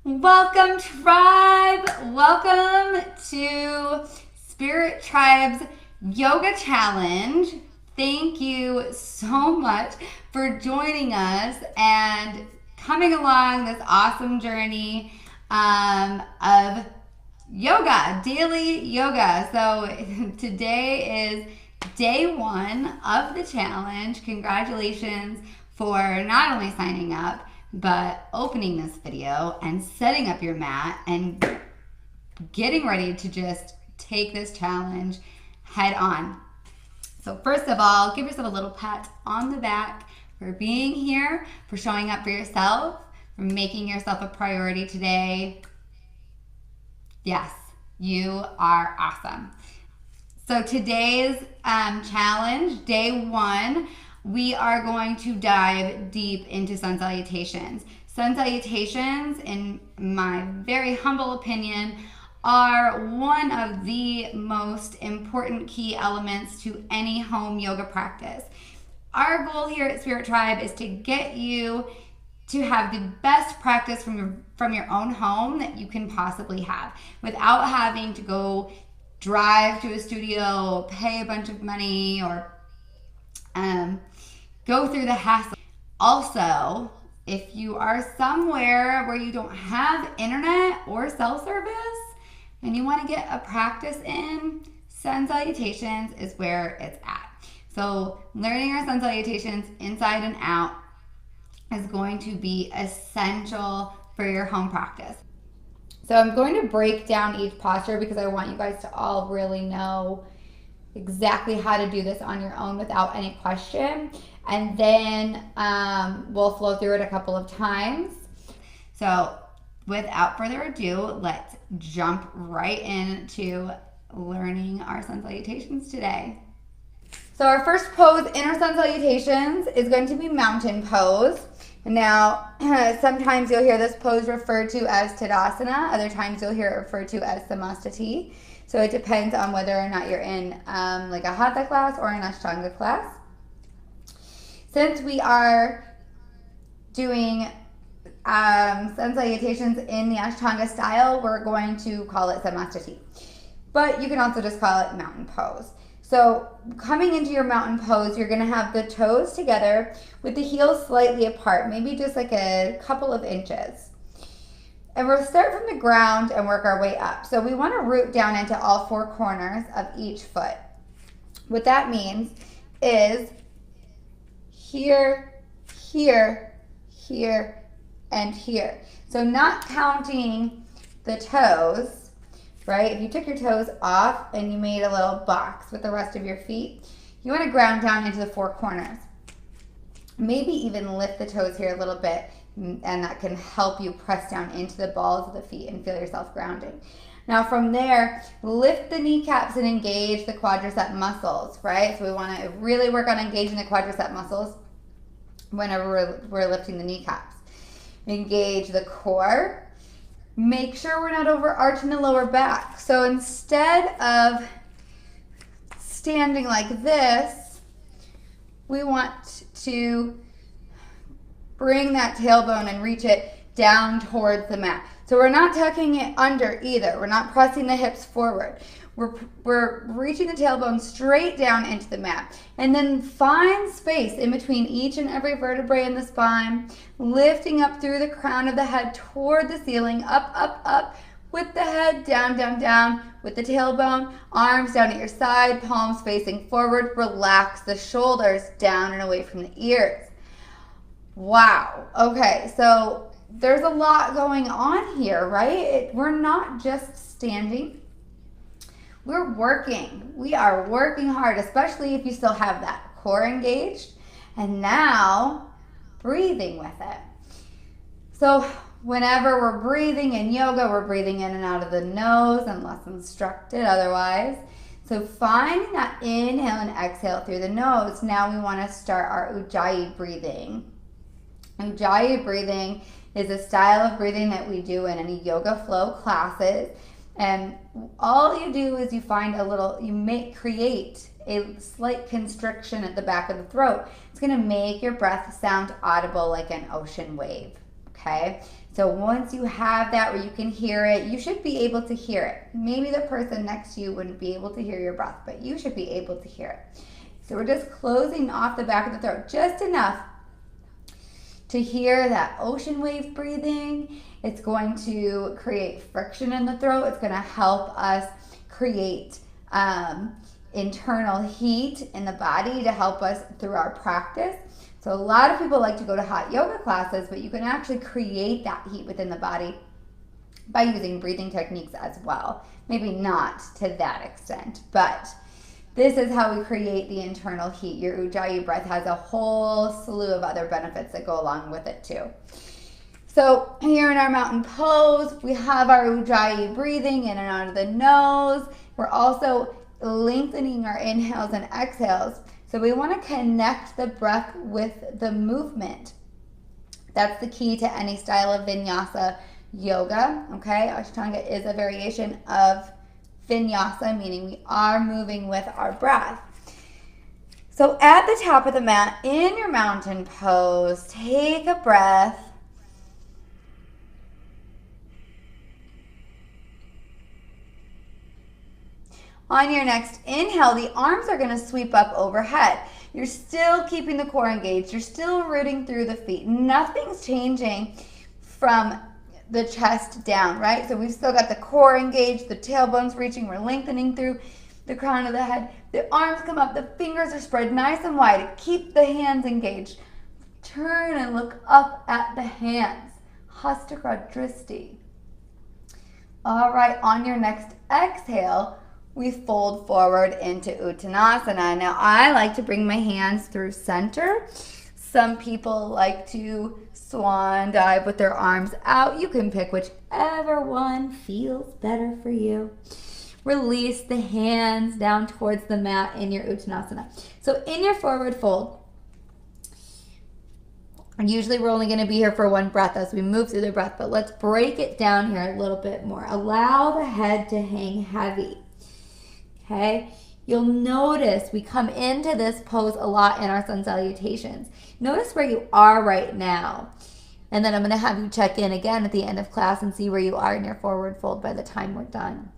Welcome, tribe. Welcome to Spirit Tribe's Yoga Challenge. Thank you so much for joining us and coming along this awesome journey of yoga, daily yoga. So today is day one of the challenge. Congratulations for not only signing up, but opening this video and setting up your mat and getting ready to just take this challenge head on. So first of all, give yourself a little pat on the back for being here, for showing up for yourself, for making yourself a priority today. Yes, you are awesome. So today's challenge, day one, we are going to dive deep into sun salutations. Sun salutations, in my very humble opinion, are one of the most important key elements to any home yoga practice. Our goal here at Spirit Tribe is to get you to have the best practice from your own home that you can possibly have without having to go drive to a studio, pay a bunch of money, or go through the hassle. Also, if you are somewhere where you don't have internet or cell service and you want to get a practice in, sun salutations is where it's at. So learning our sun salutations inside and out is going to be essential for your home practice. So I'm going to break down each posture because I want you guys to all really know exactly how to do this on your own without any question. And then we'll flow through it a couple of times. So without further ado, let's jump right into learning our sun salutations today. So our first pose in our sun salutations is going to be mountain pose. Now, sometimes you'll hear this pose referred to as Tadasana. Other times you'll hear it referred to as Samastati. So it depends on whether or not you're in like a Hatha class or an Ashtanga class. Since we are doing sun salutations in the Ashtanga style, we're going to call it Samastati. But you can also just call it mountain pose. So coming into your mountain pose, you're going to have the toes together with the heels slightly apart, maybe just like a couple of inches. And we'll start from the ground and work our way up. So we want to root down into all four corners of each foot. What that means is here, here, here, and here. So not counting the toes, right? If you took your toes off and you made a little box with the rest of your feet, you want to ground down into the four corners. Maybe even lift the toes here a little bit, and that can help you press down into the balls of the feet and feel yourself grounding. Now from there, lift the kneecaps and engage the quadricep muscles, right? So we want to really work on engaging the quadricep muscles whenever we're lifting the kneecaps. Engage the core. Make sure we're not overarching the lower back. So instead of standing like this, we want to bring that tailbone and reach it down towards the mat. So we're not tucking it under either. We're not pressing the hips forward. We're reaching the tailbone straight down into the mat. And then find space in between each and every vertebrae in the spine, lifting up through the crown of the head toward the ceiling, up, up, up, with the head down, down, down, with the tailbone, arms down at your side, palms facing forward. Relax the shoulders down and away from the ears. Wow. Okay, so there's a lot going on here, right? We're not just standing. We're working. We are working hard, especially if you still have that core engaged. And now, breathing with it. So whenever we're breathing in yoga, we're breathing in and out of the nose unless instructed otherwise. So finding that inhale and exhale through the nose. Now we want to start our Ujjayi breathing. Ujjayi breathing is a style of breathing that we do in any yoga flow classes. And all you do is you find create a slight constriction at the back of the throat. It's going to make your breath sound audible like an ocean wave. Okay, So once you have that where you can hear it, you should be able to hear it. Maybe the person next to you wouldn't be able to hear your breath, but you should be able to hear it. So we're just closing off the back of the throat just enough to hear that ocean wave breathing. It's going to create friction in the throat. It's going to help us create internal heat in the body to help us through our practice. So a lot of people like to go to hot yoga classes, but you can actually create that heat within the body by using breathing techniques as well. Maybe not to that extent, but this is how we create the internal heat. Your Ujjayi breath has a whole slew of other benefits that go along with it too. So here in our mountain pose, we have our Ujjayi breathing in and out of the nose. We're also lengthening our inhales and exhales. So we want to connect the breath with the movement. That's the key to any style of vinyasa yoga, okay? Ashtanga is a variation of vinyasa, meaning we are moving with our breath. So at the top of the mat, in your mountain pose, take a breath. On your next inhale, the arms are going to sweep up overhead. You're still keeping the core engaged. You're still rooting through the feet. Nothing's changing from the chest down, right? So we've still got the core engaged, the tailbone's reaching, we're lengthening through the crown of the head. The arms come up, the fingers are spread nice and wide. Keep the hands engaged. Turn and look up at the hands. Hastakra Dristi. All right, on your next exhale, we fold forward into Uttanasana. Now, I like to bring my hands through center. Some people like to swan dive with their arms out. You can pick whichever one feels better for you. Release the hands down towards the mat in your Uttanasana. So in your forward fold, usually we're only going to be here for one breath as we move through the breath, but let's break it down here a little bit more. Allow the head to hang heavy. Okay, you'll notice we come into this pose a lot in our sun salutations. Notice where you are right now. And then I'm going to have you check in again at the end of class and see where you are in your forward fold by the time we're done.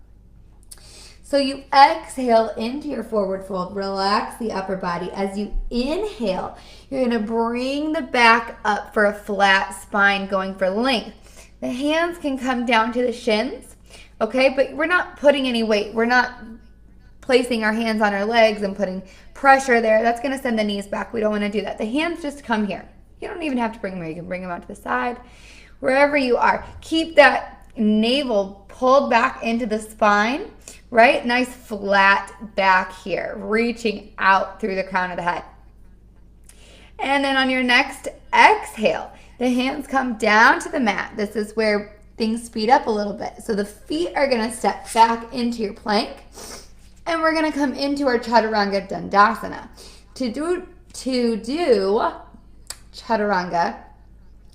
So you exhale into your forward fold. Relax the upper body. As you inhale, you're going to bring the back up for a flat spine going for length. The hands can come down to the shins, okay? But we're not putting any weight. We're not placing our hands on our legs and putting pressure there. That's going to send the knees back. We don't want to do that. The hands just come here. You don't even have to bring them here. You can bring them out to the side, wherever you are. Keep that navel pulled back into the spine, right? Nice flat back here, reaching out through the crown of the head. And then on your next exhale, the hands come down to the mat. This is where things speed up a little bit. So the feet are going to step back into your plank. And we're going to come into our Chaturanga Dandasana. To do Chaturanga,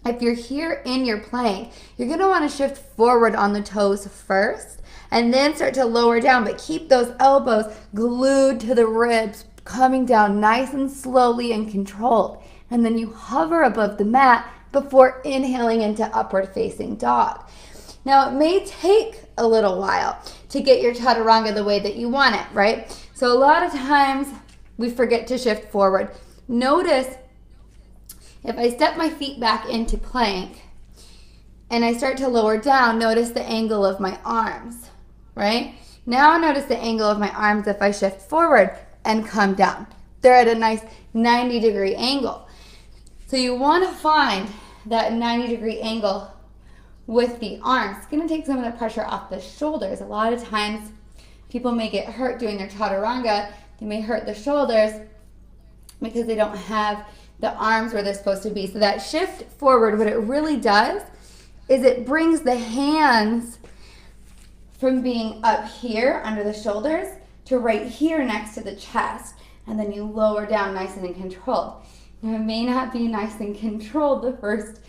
if you're here in your plank, you're going to want to shift forward on the toes first and then start to lower down, but keep those elbows glued to the ribs, coming down nice and slowly and controlled. And then you hover above the mat before inhaling into upward facing dog. Now, it may take a little while to get your Chaturanga the way that you want it, right? So a lot of times we forget to shift forward. Notice if I step my feet back into plank and I start to lower down, notice the angle of my arms, right? Now notice the angle of my arms if I shift forward and come down. They're at a nice 90-degree angle. So you want to find that 90-degree angle with the arms. It's going to take some of the pressure off the shoulders. A lot of times people may get hurt doing their Chaturanga. They may hurt the shoulders because they don't have the arms where they're supposed to be. So that shift forward, what it really does is it brings the hands from being up here under the shoulders to right here next to the chest. And then you lower down nice and controlled. Now, it may not be nice and controlled the first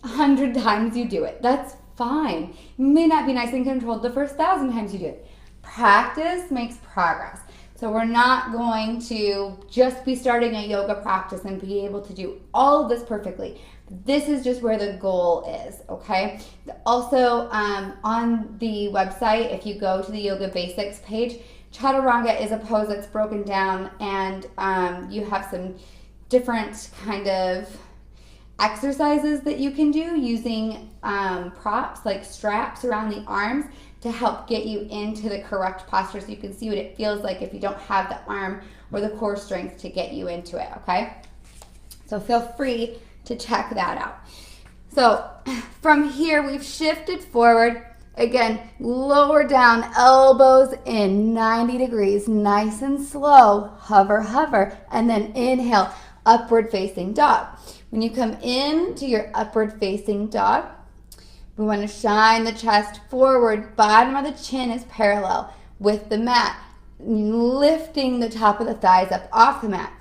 100 times you do it. That's fine. It may not be nice and controlled the first 1,000 times you do it. Practice makes progress. So we're not going to just be starting a yoga practice and be able to do all of this perfectly. This is just where the goal is, okay? Also, on the website, if you go to the Yoga Basics page, Chaturanga is a pose that's broken down, and you have some different kind of exercises that you can do using props like straps around the arms to help get you into the correct posture so you can see what it feels like if you don't have the arm or the core strength to get you into it, okay? So feel free to check that out. So from here, we've shifted forward. Again, lower down, elbows in 90 degrees, nice and slow, hover, hover, and then inhale, upward facing dog. When you come into your upward facing dog, we want to shine the chest forward, bottom of the chin is parallel with the mat, lifting the top of the thighs up off the mat.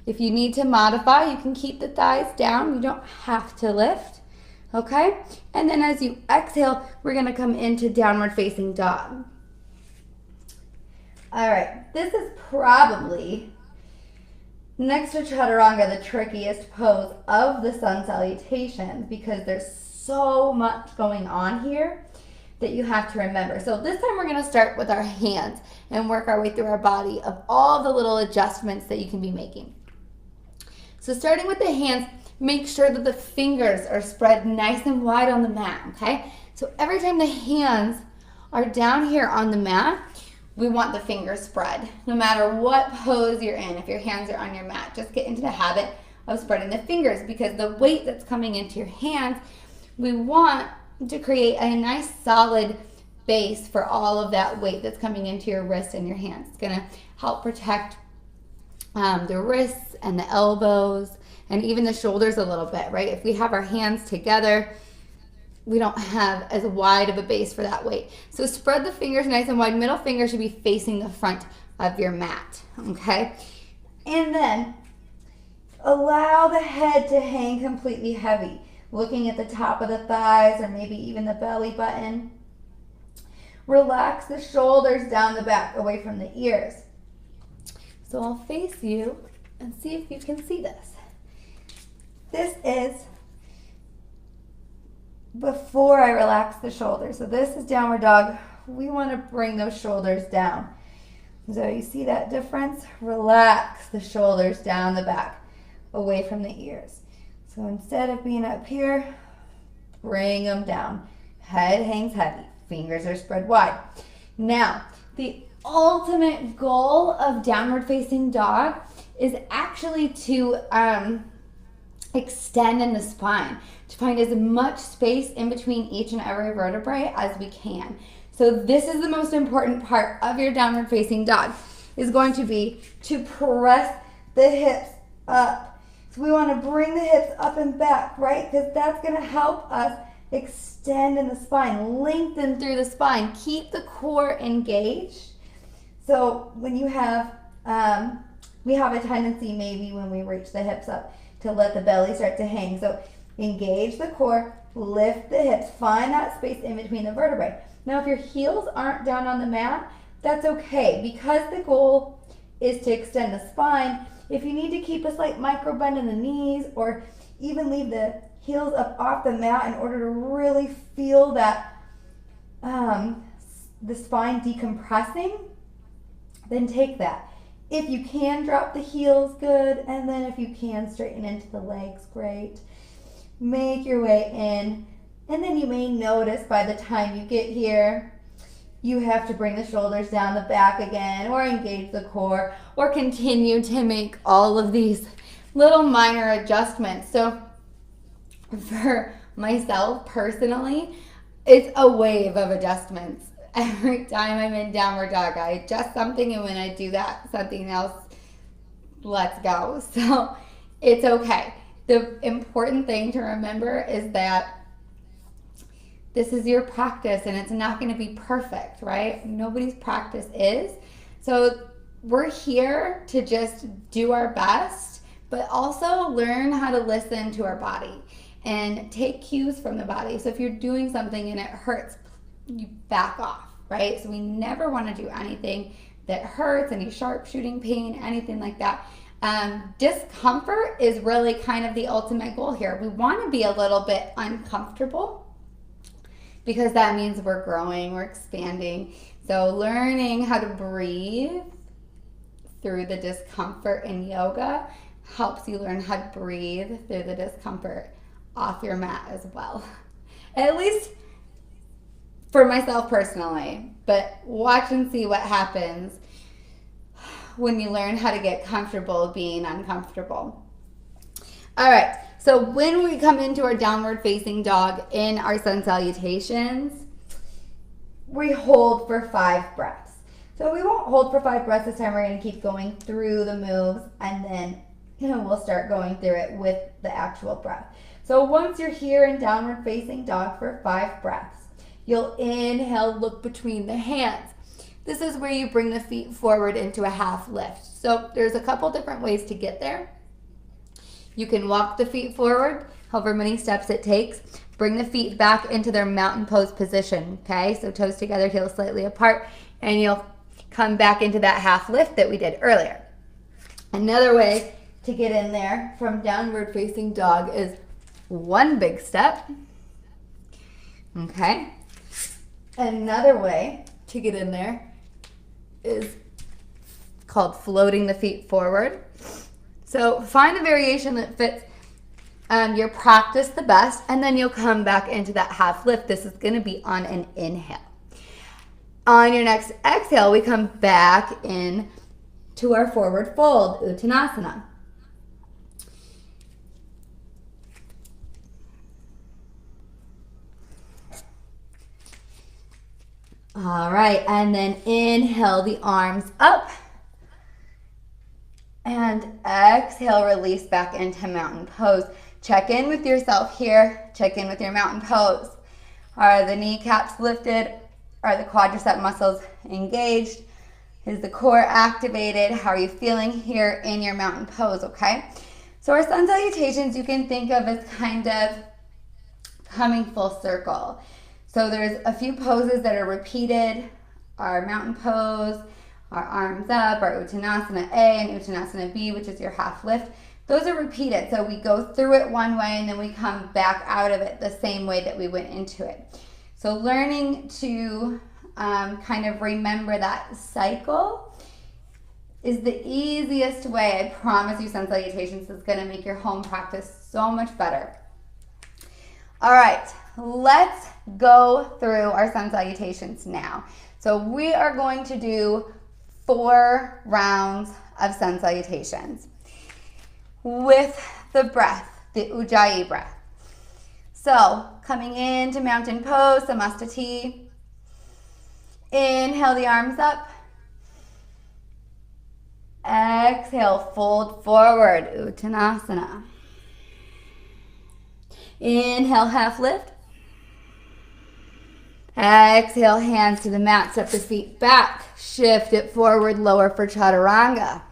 If you need to modify, you can keep the thighs down. You don't have to lift, okay? And then as you exhale, we're going to come into downward facing dog. All right, this is probably, next to Chaturanga, the trickiest pose of the sun salutations because there's so much going on here that you have to remember. So this time we're going to start with our hands and work our way through our body of all the little adjustments that you can be making. So starting with the hands, make sure that the fingers are spread nice and wide on the mat, okay? So every time the hands are down here on the mat, we want the fingers spread. No matter what pose you're in, if your hands are on your mat, just get into the habit of spreading the fingers because the weight that's coming into your hands, we want to create a nice solid base for all of that weight that's coming into your wrists and your hands. It's gonna help protect the wrists and the elbows and even the shoulders a little bit, right? If we have our hands together, we don't have as wide of a base for that weight. So spread the fingers nice and wide. Middle finger should be facing the front of your mat, okay? And then allow the head to hang completely heavy, looking at the top of the thighs or maybe even the belly button. Relax the shoulders down the back, away from the ears. So I'll face you and see if you can see this. This is before I relax the shoulders. So this is downward dog. We want to bring those shoulders down. So you see that difference? Relax the shoulders down the back, away from the ears. So instead of being up here, bring them down. Head hangs heavy. Fingers are spread wide. Now, the ultimate goal of downward facing dog is actually to extend in the spine, to find as much space in between each and every vertebrae as we can. So this is the most important part of your downward facing dog, is going to be to press the hips up. So we want to bring the hips up and back, right? Because that's going to help us extend in the spine, lengthen through the spine, keep the core engaged. So when you have, we have a tendency maybe when we reach the hips up to let the belly start to hang. So engage the core, lift the hips, find that space in between the vertebrae. Now if your heels aren't down on the mat, that's okay, because the goal is to extend the spine. If you need to keep a slight micro bend in the knees or even leave the heels up off the mat in order to really feel that the spine decompressing, then take that. If you can drop the heels, good, and then if you can straighten into the legs, great. Make your way in, and then you may notice by the time you get here, you have to bring the shoulders down the back again, or engage the core, or continue to make all of these little minor adjustments. So for myself personally, it's a wave of adjustments. Every time I'm in downward dog, I adjust something, and when I do that, something else, let's go. So it's okay. The important thing to remember is that this is your practice, and it's not going to be perfect, right? Nobody's practice is. So we're here to just do our best, but also learn how to listen to our body and take cues from the body. So if you're doing something and it hurts, you back off, right? So we never want to do anything that hurts, any sharp shooting pain, anything like that. Discomfort is really kind of the ultimate goal here. We want to be a little bit uncomfortable because that means we're growing, we're expanding. So learning how to breathe through the discomfort in yoga helps you learn how to breathe through the discomfort off your mat as well. At least for myself personally, but watch and see what happens when you learn how to get comfortable being uncomfortable. All right, so when we come into our downward facing dog in our sun salutations, we hold for 5 breaths. So we won't hold for 5 breaths this time. We're going to keep going through the moves, and then we'll start going through it with the actual breath. So once you're here in downward facing dog for 5 breaths, you'll inhale, look between the hands. This is where you bring the feet forward into a half lift. So there's a couple different ways to get there. You can walk the feet forward, however many steps it takes. Bring the feet back into their mountain pose position, okay? So toes together, heels slightly apart, and you'll come back into that half lift that we did earlier. Another way to get in there from downward facing dog is 1 big step, okay? Another way to get in there is called floating the feet forward. So find a variation that fits your practice the best, and then you'll come back into that half lift. This is going to be on an inhale. On your next exhale, we come back in to our forward fold, Uttanasana. All right, and then inhale the arms up. And exhale, release back into mountain pose. Check in with yourself here. Check in with your mountain pose. Are the kneecaps lifted? Are the quadricep muscles engaged? Is the core activated? How are you feeling here in your mountain pose, okay? So our sun salutations you can think of as kind of coming full circle. So there's a few poses that are repeated. Our mountain pose, our arms up, our Uttanasana A and Uttanasana B, which is your half lift. Those are repeated. So we go through it one way and then we come back out of it the same way that we went into it. So learning to kind of remember that cycle is the easiest way. I promise you sun salutations is going to make your home practice so much better. All right, let's go through our sun salutations now. So we are going to do 4 rounds of sun salutations with the breath, the Ujjayi breath. So coming into mountain pose, Samastati. Inhale the arms up. Exhale, fold forward, Uttanasana. Inhale, half lift. Exhale, hands to the mat, step the feet back. Shift it forward, lower for Chaturanga.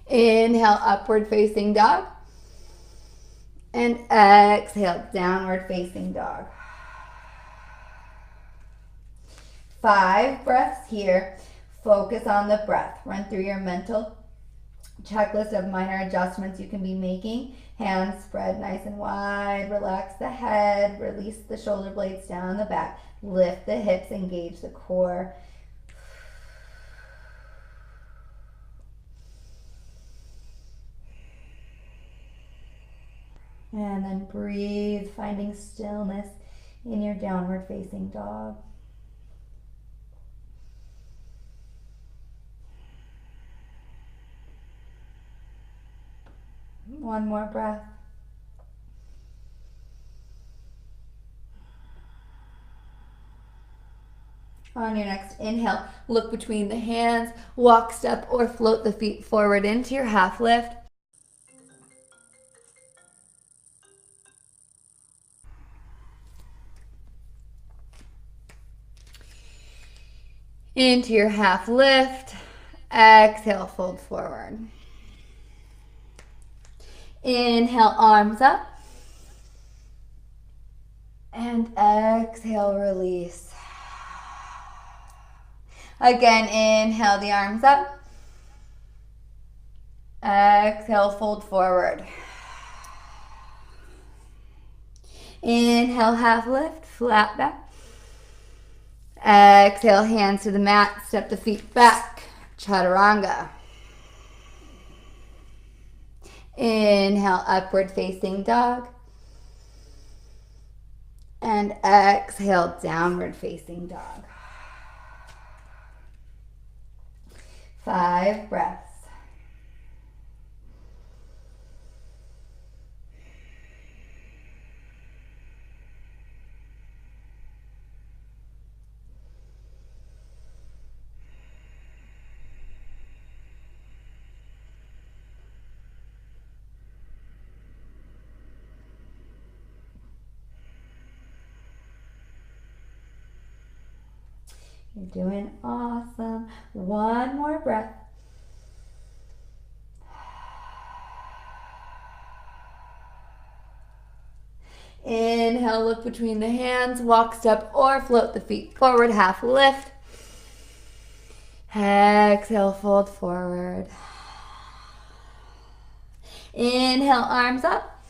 Inhale, upward facing dog. And exhale, downward facing dog. 5 breaths here. Focus on the breath. Run through your mental checklist of minor adjustments you can be making. Hands spread nice and wide. Relax the head. Release the shoulder blades down the back. Lift the hips. Engage the core. And then breathe, finding stillness in your downward facing dog. One more breath. On your next inhale, look between the hands, walk, step, or float the feet forward into your half lift. Into your half lift. Exhale, fold forward. Inhale, arms up. And exhale, release. Again, inhale the arms up. Exhale, fold forward. Inhale, half lift, flat back. Exhale, hands to the mat, step the feet back, chaturanga. Inhale, upward facing dog. And exhale, downward facing dog. 5 breaths. You're doing awesome. One more breath. Inhale, look between the hands, walk, step, or float the feet forward, half lift. Exhale, fold forward. Inhale, arms up.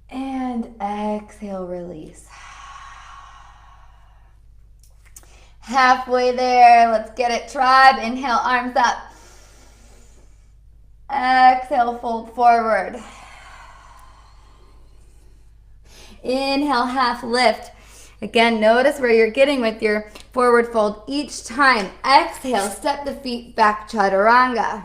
And exhale, release. Halfway there, let's get it, tribe. Inhale, arms up. Exhale, fold forward. Inhale, half lift. Again, notice where you're getting with your forward fold each time. Exhale, step the feet back, chaturanga.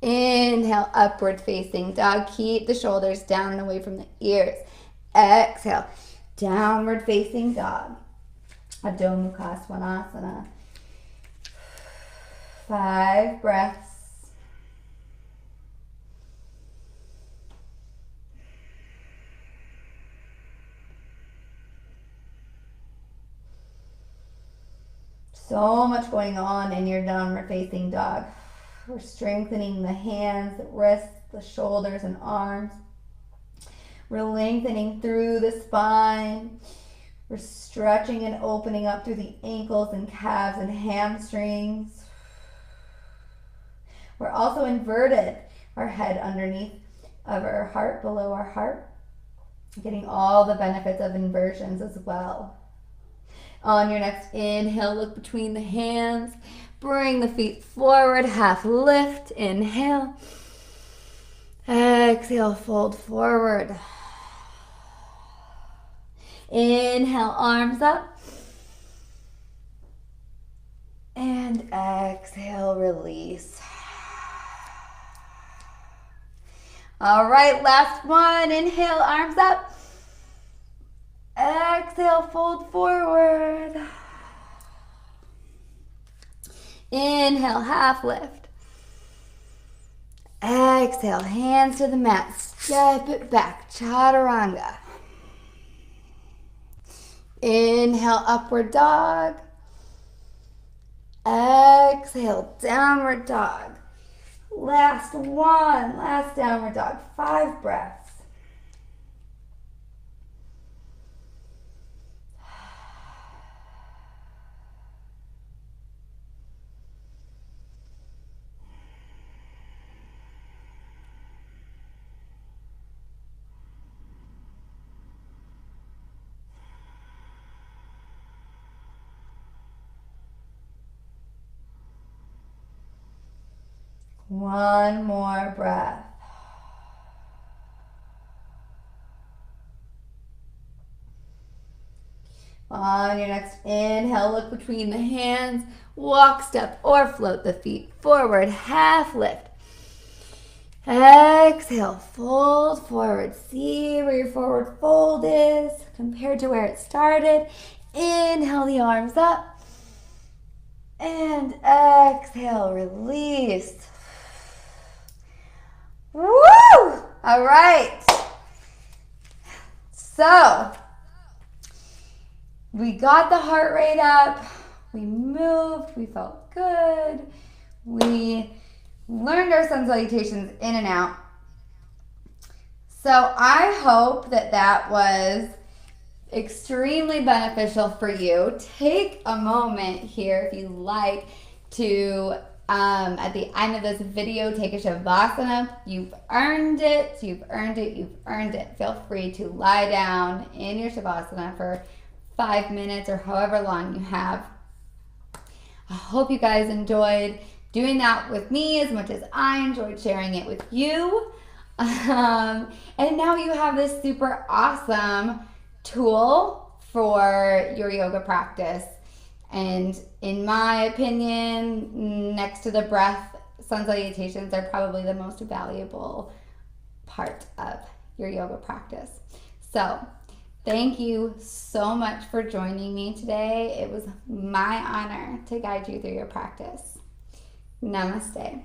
Inhale, upward facing dog. Keep the shoulders down and away from the ears. Exhale, downward facing dog. Adho Mukha Svanasana. 5 breaths. So much going on in your downward facing dog. We're strengthening the hands, the wrists, the shoulders and arms. We're lengthening through the spine. We're stretching and opening up through the ankles and calves and hamstrings. We're also inverted, our head underneath of our heart, below our heart. Getting all the benefits of inversions as well. On your next inhale, look between the hands. Bring the feet forward, half lift. Inhale. Exhale, fold forward. Inhale, arms up. And exhale, release. All right, last one. Inhale, arms up. Exhale, fold forward. Inhale, half lift. Exhale, hands to the mat. Step it back, chaturanga. Inhale, upward dog. Exhale, downward dog. Last one, last downward dog. 5 breaths. One more breath. On your next inhale, look between the hands, walk, step, or float the feet forward, half lift. Exhale, fold forward. See where your forward fold is compared to where it started. Inhale the arms up. And exhale, release. Woo! All right. So, we got the heart rate up. We moved. We felt good. We learned our sun salutations in and out. So I hope that that was extremely beneficial for you. Take a moment here, if you like, to at the end of this video, take a Shavasana. You've earned it. You've earned it. You've earned it. Feel free to lie down in your Shavasana for 5 minutes or however long you have. I hope you guys enjoyed doing that with me as much as I enjoyed sharing it with you. And now you have this super awesome tool for your yoga practice. And in my opinion, next to the breath, sun salutations are probably the most valuable part of your yoga practice. So thank you so much for joining me today. It was my honor to guide you through your practice. Namaste.